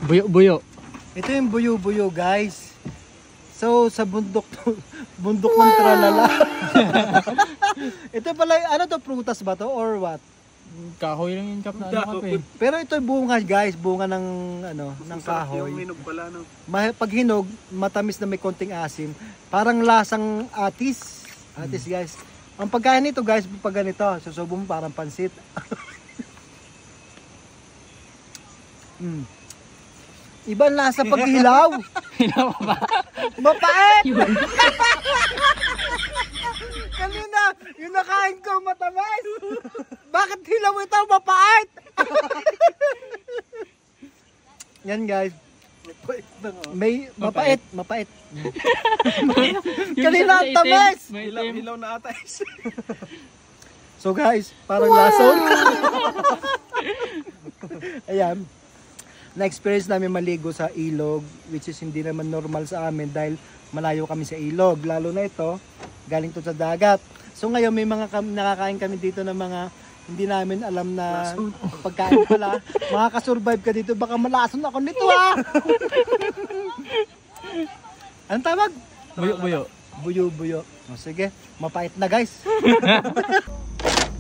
Buyo-buyo. Ito yung buyo-buyo guys. So sa bundok bundok ng tralala. Ito pala, ano to, prutas ba to or what? Kahoy lang yung kap na ano kape. Pero ito bunga guys, bunga ng ano, ng kahoy. Yung hinog pala no. Pag hinog, matamis na may konting asim. Parang lasang atis. Atis guys. Ang pagkain nito guys, pag ganito, susubo mo parang pansit. Ibang lasa pag hilaw. Hilaw ba? Mapait! Kanina, yung nakain ko matamis. Bakit hilaw ito? Mapait! Yan guys. May mapait. Kanina ang tamis. Hilaw na ata. So guys, parang lason. Ayan. Na-experience namin maligo sa ilog, which is hindi naman normal sa amin dahil malayo kami sa ilog. Lalo na ito, galing to sa dagat. So ngayon may mga nakakain kami dito ng mga hindi namin alam na pagkain pala. Makakasurvive ka dito, baka malason ako nito ha. Anong tawag? Buyo-buyo. Buyo-buyo. O sige, mapait na guys.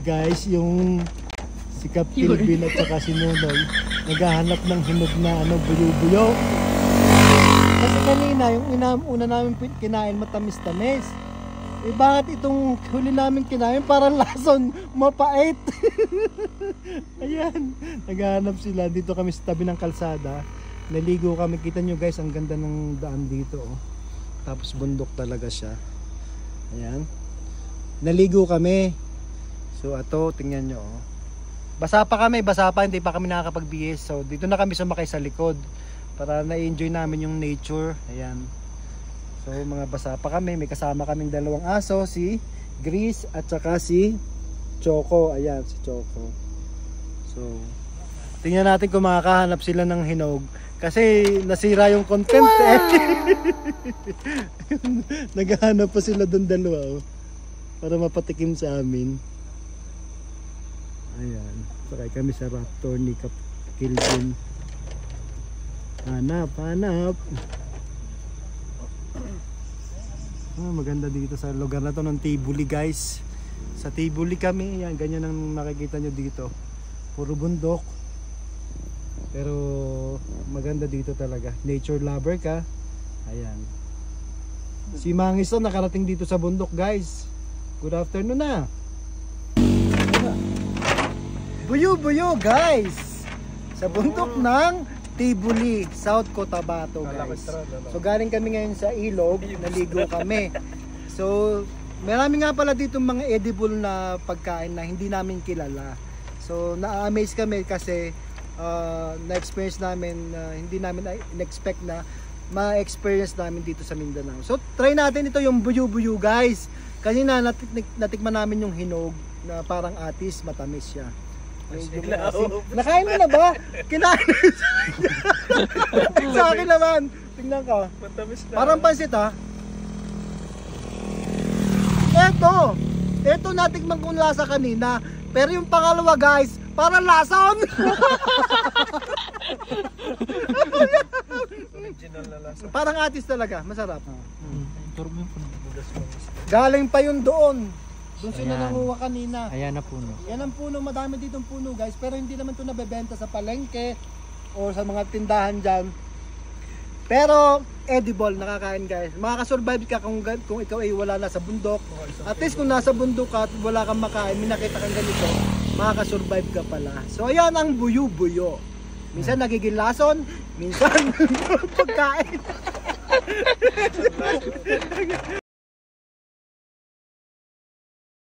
Guys, yung si Captain Bin at saka si Nunoy naghahanap ng hinog na ano, buyo-buyo. Kasi kanina yung una namin kinain matamis-tamis. Eh bakit itong huli namin kinain parang lason, mapait. Ayan, naghahanap sila. Dito kami sa tabi ng kalsada. Naligo kami, kita nyo guys, ang ganda ng daan dito oh. Tapos bundok talaga siya. Ayan. Naligo kami. So ato, tingnan nyo oh. Basa pa kami, hindi pa kami nakakapag-BS. So dito na kami sumakay sa likod para na-enjoy namin yung nature. Ayan. So mga basa pa kami, may kasama kaming dalawang aso, si Gris at saka si Choco. Ayan, si Choco. So tingnan natin kung makakahanap sila ng hinog kasi nasira yung content eh. Naghahanap pa sila doon dalawa oh, para mapatikim sa amin. Ayan, sakay kami sa Raptor ni Kap Kilvin. Hanap. Maganda dito sa lugar na to ng Tibuli guys. Sa Tibuli kami, yan, ganyan ang makikita nyo dito. Puro bundok. Pero maganda dito talaga. Nature lover ka. Ayan. Si Mangiso nakarating dito sa bundok guys. Good afternoon na. Buyo-buyo guys. Sa bundok ng Tibuli, South Cotabato guys. So galing kami ngayon sa ilog, naligo kami. So marami nga pala dito mga edible na pagkain na hindi namin kilala. So na-amaze kami kasi na-experience namin, hindi namin in-expect na ma-experience namin dito sa Mindanao. So try natin ito yung buyo-buyo guys. Kanina natikman namin yung hinog na parang atis, matamis siya. Nakain mo na ba? Kinain sa akin naman. Tingnan ka. Parang pansit ha. Ito natikman kong lasa kanina. Pero yung pangalawa guys, parang lason. Parang atis talaga. Masarap. Galing pa yun doon. Doon sila nanguha kanina. Ayan na puno. Yan ang puno, madami ditong puno guys. Pero hindi naman ito nabebenta sa palengke o sa mga tindahan dyan. Pero edible, nakakain guys. Makakasurvive ka kung ikaw ay wala na sa bundok. At least kung nasa bundok ka at wala kang makain, may nakita kang ganito, makakasurvive ka pala. So ayan ang buyo-buyo. Minsan nagiging lason, minsan pagkain.